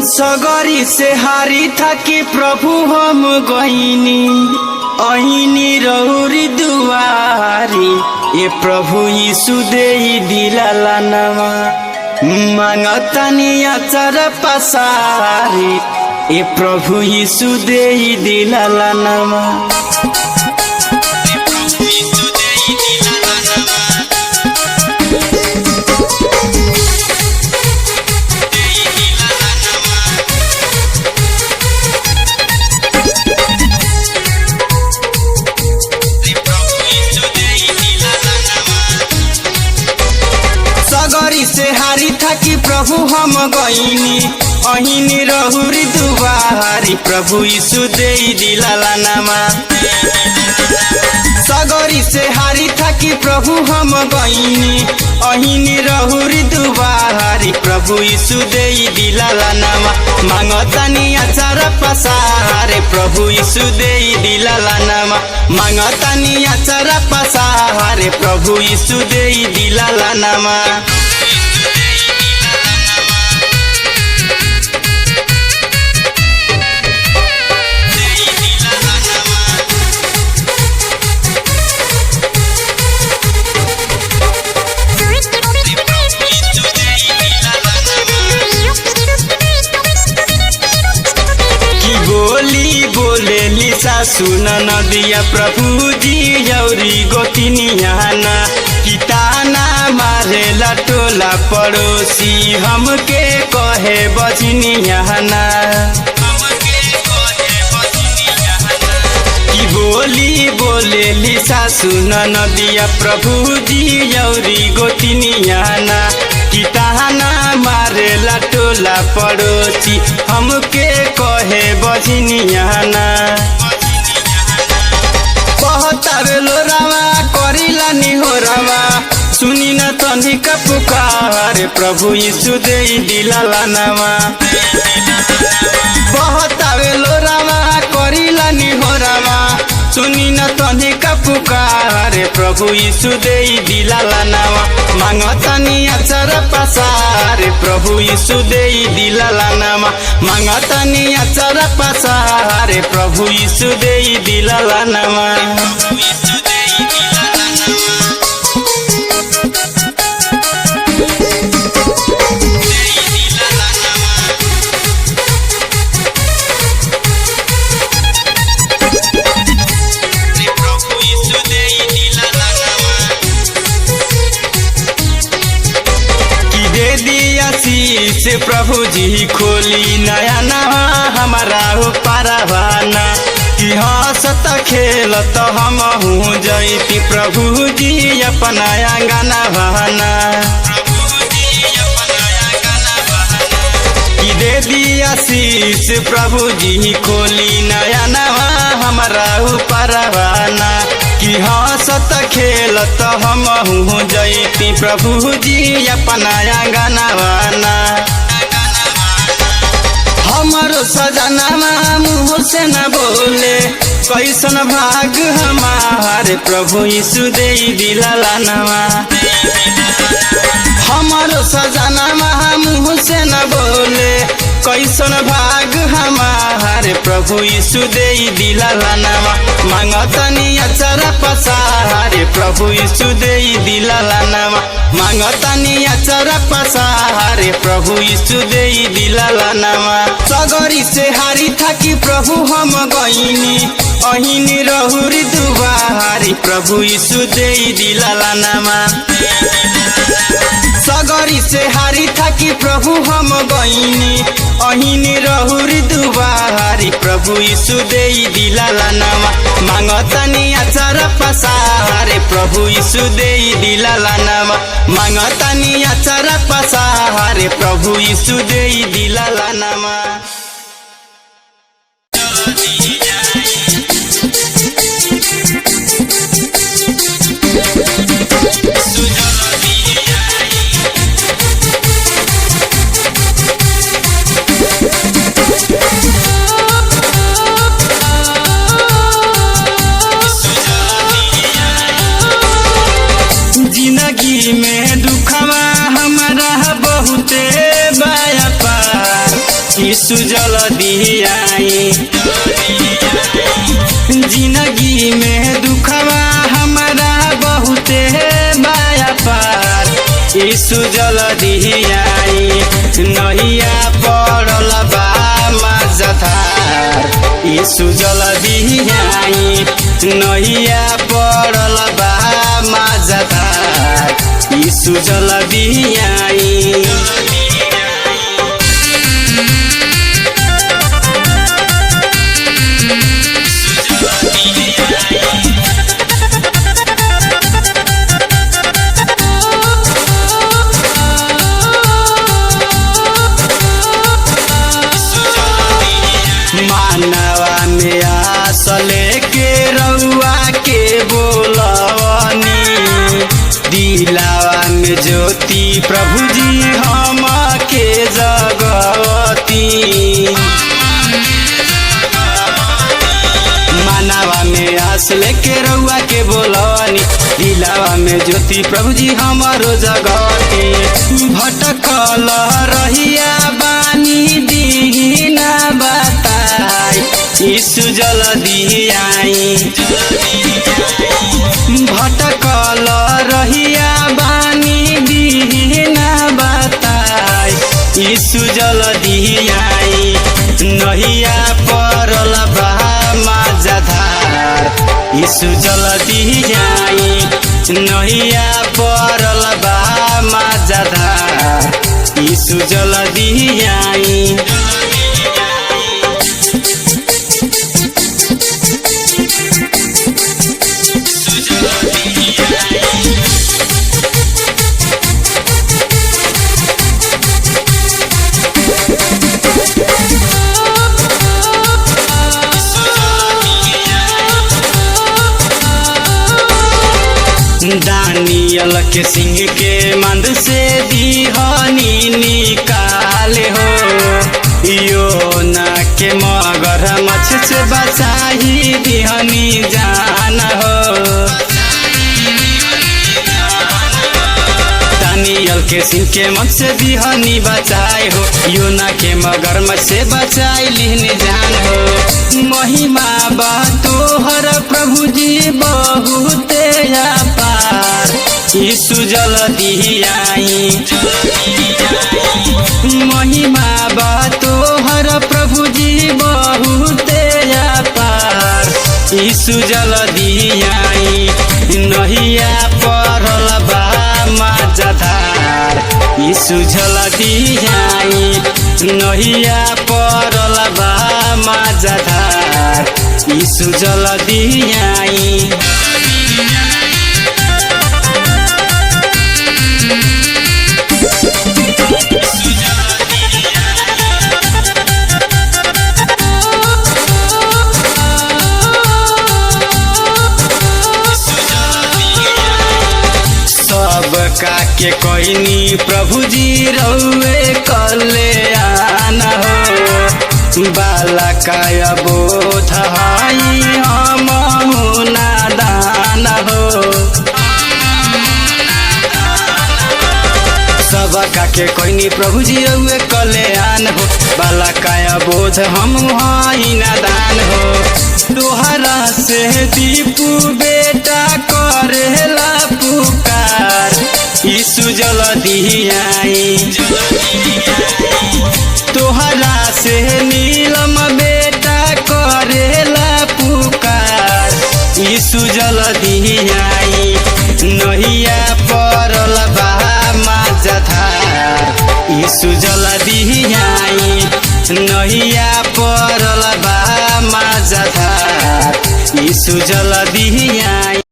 सगरी से हारी थाकी प्रभु हम गईनी अहिनी रौरी दुआरी ये प्रभु यीशु देई दिलाला नवा मांगतानी अचार पसारी ये प्रभु यीशु देई दिलाला नवा सगरी से हारी थाकी प्रभु हम गईनी अहिनी रहुरी दुआरी प्रभु यीशु देई दिलाला नामा सगरी से हारी थाकी प्रभु हम गईनी अहिनी रहुरी दुआरी प्रभु यीशु देई दिलाला नामा मांगतानी अचार पसारे प्रभु यीशु देई दिलाला नामा मांगतानी अचार पसारे प्रभु यीशु देई दिलाला नामा बोलेली सासु नदिया प्रभु जी यौरी गोतिनियाना किताना मारेला टोला पड़ोसी हमके कहे बजनियाना की बोलेली सासु नदिया प्रभु जी यौरी गोतिनियाना किताना मारेला टोला पड़ोसी हमके कहे बजनियाना कहतावे लोरावा करिला निहोरावा सुनी न तनिक पुकार प्रभु यीशु देई दिलाला नामा कहतावे लोरावा करिला निहोरावा सुनी न तनिक पुकार प्रभु यीशु देई दिलाला नामा मांगतानी अचार पसारे प्रभु यीशु देई दिलाला नामा मांगतानी अचार पसारे प्रभु यीशु देई दिलाला नामा से प्रभु जी खोली नया नवा हमारा हो पारावाना कि हंसत खेलत हम हूँ जयती प्रभु जी अपना अंगना बहाना कि दे दिया शीश प्रभु जी खोली नया नवा हमारा हो पारावाना कि हंसत खेलत हम हूँ जयती प्रभु जी अपना अंगना बहाना हमारो सजनामा मुँह से न बोले कैसन भाग हमारे प्रभु यीशु देई दिलाला नामा हमारो सजनामा मुँह से न बोले कैसन भाग हमारे प्रभु यीशु देई दिलाला नामा मांगतानी अचार पसारे प्रभु यीशु देई दिलाला नामा मांगतानी अचार पसारे प्रभु यीशु देई दिलाला नामा सगरी से हारी थाकी प्रभु हम गईनी अहिनी रहुरी दुआरी प्रभु यीशु देई दिलाला नामा सगरी से हारी थाकी प्रभु हम गईनी अहिनी रहुरी दुआरी प्रभु यीशु देई दिलाला नामा मांगतानी अचार पसारे प्रभु यीशु देई दिलाला नामा मांगतानी अचार पसारे प्रभु यीशु देई दिलाला नामा जिंदगी में दुखवा हमारा बहुते बाया पार यीशु जल्दी आई। जिंदगी में दुखवा हमारा बहुते बाया पार, यीशु जल्दी आई। नैया पड़ल बा मझधार, यीशु जल्दी आई। नैया पड़ल बा मझधार, यीशु जल्दी आई। मानवा में आस लेके रउआ के बोलवनी, दिलावा में ज्योति प्रभु जी हम के जगवती। मानवा में आस लेके रउआ के बोलवनी, दिलावा में ज्योति प्रभु जी हमारो जगवती। भटकल रहिया बानी दीना बताई, यीशु जल्दी आई। भटकल रहिया बानी दीना बताई, यीशु जल्दी आई। नैया पड़ल बा मझधार, यीशु जल्दी आई। नैया पड़ल बा मझधार, यीशु जल्दी आई। दानियल के सिंह के मंद से दीहनी निकाले हो, योना के मगर मछ से बचाही दीहनी जान हो। दानियल के सिंह के मंद से दीहनी बचाए हो, योना के मगर मछ से बचाई लिहनी जान हो। महिमा बा तोहर प्रभु जी बहुते अपार, यीशु जल्दी आई। महिमा बा तोहर प्रभु जी बहुते अपार, यीशु जल्दी आई। नैया पड़ल बा मझधार, यीशु जल्दी आई। नैया पड़ल बा मझधार, यीशु जल्दी आई। सबका के कहनी प्रभु जी रउए कल्याण हो, बाला काय बोध हई हम नादान हो। सबका के कहनी प्रभु जी रउए कल्याण हो, बाला काय बोध हम हई नादान हो। तोहरा से दीपू बेटा करेला पुकार, यीशु जल्दी आई। तोहरा से नीलम बेटा करेला पुकार, यीशु जल्दी आई। नैया पड़ल बा मझधार, यीशु जल्दी आई। नैया पड़ल बा मझधार, यीशु जल्दी आई।